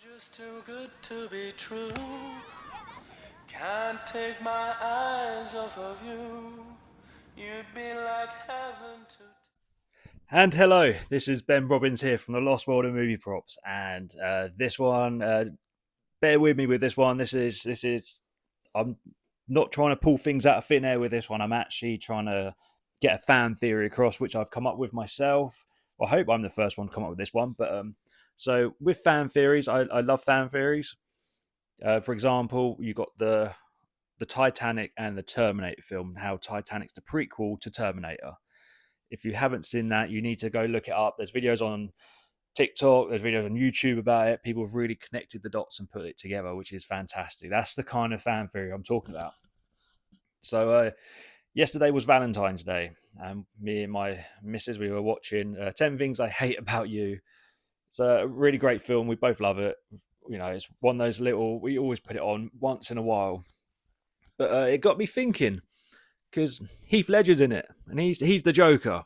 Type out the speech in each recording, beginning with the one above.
Just too good to be true. Can't take my eyes off of you. You'd be like heaven to. And hello, this is Ben Robbins here from the Lost World of Movie Props, and this one, bear with me with this one. This is. I'm not trying to pull things out of thin air with this one. I'm actually trying to get a fan theory across, which I've come up with myself. Well, I hope I'm the first one to come up with this one. But so with fan theories, I love fan theories. For example, you got the Titanic and the Terminator film. How Titanic's the prequel to Terminator. If you haven't seen that, you need to go look it up. There's videos on TikTok, there's videos on YouTube about it. People have really connected the dots and put it together, which is fantastic. That's the kind of fan theory I'm talking about. So, yesterday was Valentine's Day, and me and my missus, we were watching 10 Things I Hate About You. It's a really great film. We both love it. You know, it's one of those little, we always put it on once in a while. But it got me thinking because Heath Ledger's in it, and he's the Joker.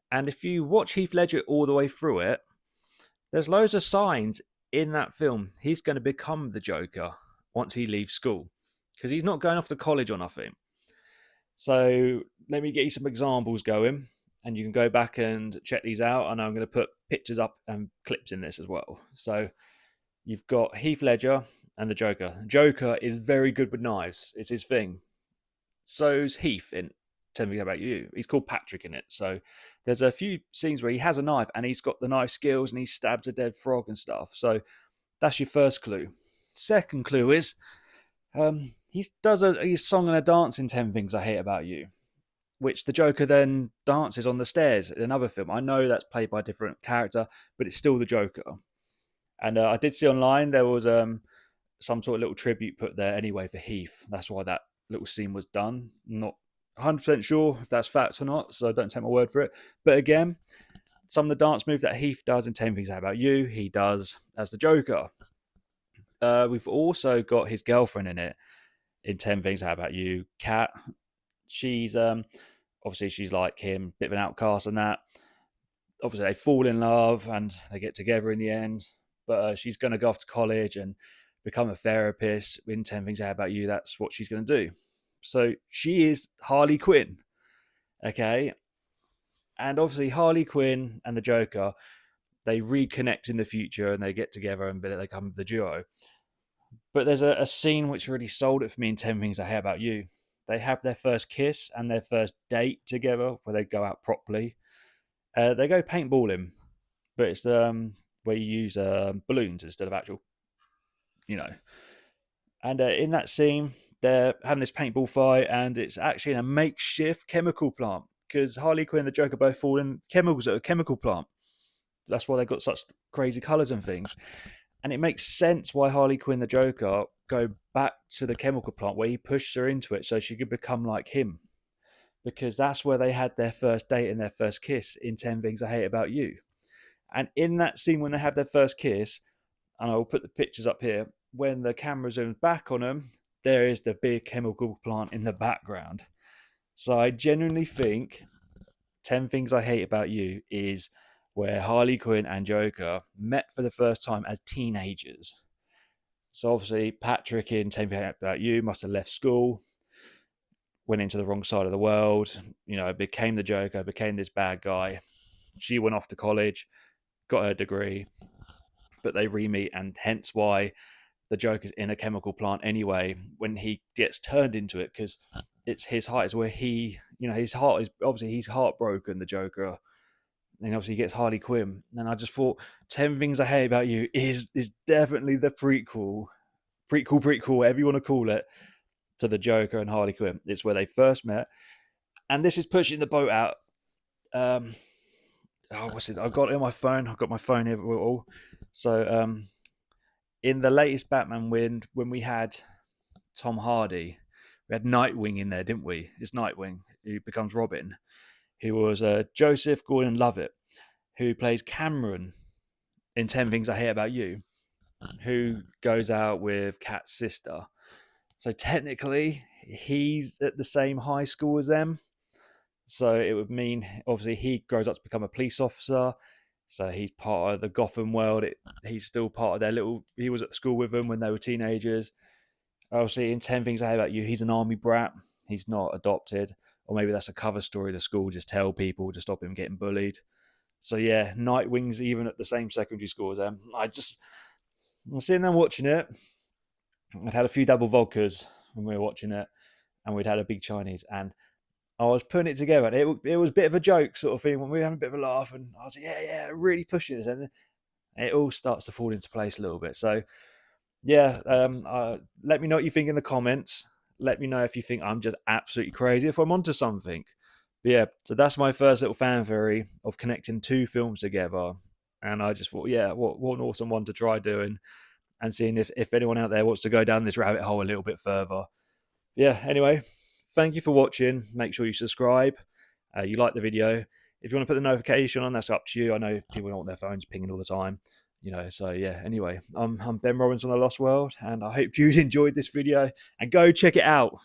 And if you watch Heath Ledger all the way through it, there's loads of signs in that film he's going to become the Joker once he leaves school because he's not going off to college or nothing. So let me get you some examples going, and you can go back and check these out. And I'm going to put pictures up and clips in this as well. So you've got Heath Ledger and the Joker. Joker is very good with knives, it's his thing. So's Heath in Tell Me About You. He's called Patrick in it. So there's a few scenes where he has a knife and he's got the knife skills and he stabs a dead frog and stuff. So that's your first clue. Second clue is he does a song and a dance in 10 Things I Hate About You, which the Joker then dances on the stairs in another film. I know that's played by a different character, but it's still the Joker. And I did see online there was some sort of little tribute put there anyway for Heath. That's why that little scene was done. Not 100% sure if that's facts or not, so don't take my word for it. But again, some of the dance moves that Heath does in 10 Things About You, he does as the Joker. We've also got his girlfriend in it in 10 Things About You, Kat. She's obviously she's like him, bit of an outcast and that. Obviously they fall in love and they get together in the end. But she's going to go off to college and become a therapist in 10 Things About You. That's what she's going to do. So she is Harley Quinn. Okay. And obviously, Harley Quinn and the Joker, they reconnect in the future and they get together and they become the duo. But there's a scene which really sold it for me in 10 Things I Hate About You. They have their first kiss and their first date together where they go out properly. They go paintballing, but it's where you use balloons instead of actual, you know. And in that scene, they're having this paintball fight, and it's actually in a makeshift chemical plant because Harley Quinn and the Joker both fall in chemicals at a chemical plant. That's why they've got such crazy colours and things. And it makes sense why Harley Quinn and the Joker go back to the chemical plant where he pushed her into it so she could become like him. Because that's where they had their first date and their first kiss in 10 Things I Hate About You. And in that scene when they have their first kiss, and I'll put the pictures up here, when the camera zooms back on them, there is the big chemical plant in the background. So I genuinely think 10 Things I Hate About You is where Harley Quinn and Joker met for the first time as teenagers. So obviously Patrick in 10 Things I Hate About You must have left school, went into the wrong side of the world, became the Joker, became this bad guy. She went off to college, got her degree, but they re-meet, and hence why the Joker's in a chemical plant anyway when he gets turned into it, because it's his heart is where his heart is, obviously he's heartbroken, the Joker, and obviously he gets Harley Quinn. And I just thought 10 Things I Hate About You is definitely the prequel, whatever you want to call it, to the Joker and Harley Quinn. It's where they first met, and this is pushing the boat out. What's it? I've got it on my phone. I've got my phone here all. So in the latest Batman win, when we had Tom Hardy, we had Nightwing in there, didn't we? It's Nightwing who becomes Robin, who was Joseph Gordon-Levitt, who plays Cameron in 10 Things I Hate About You, who goes out with Kat's sister. So technically, he's at the same high school as them. So it would mean, obviously, he grows up to become a police officer. So he's part of the Gotham world. He's still part of their little. He was at school with them when they were teenagers. Obviously, in 10 Things I Hate About You, he's an army brat. He's not adopted, or maybe that's a cover story the school just tell people to stop him getting bullied. So yeah, Nightwing's even at the same secondary school as them. I'm sitting there watching it. I'd had a few double vodkas when we were watching it, and we'd had a big Chinese, and I was putting it together. And it was a bit of a joke sort of thing when we were having a bit of a laugh, and I was like, yeah, really pushing this, and it all starts to fall into place a little bit. So yeah, let me know what you think in the comments. Let me know if you think I'm just absolutely crazy, if I'm onto something. But yeah, so that's my first little fan theory of connecting two films together. And I just thought, yeah, what an awesome one to try doing, and seeing if anyone out there wants to go down this rabbit hole a little bit further. Yeah, anyway, thank you for watching. Make sure you subscribe. You like the video. If you want to put the notification on, that's up to you. I know people don't want their phones pinging all the time. So yeah, anyway, I'm Ben Robbins from The Lost World, and I hope you enjoyed this video, and go check it out.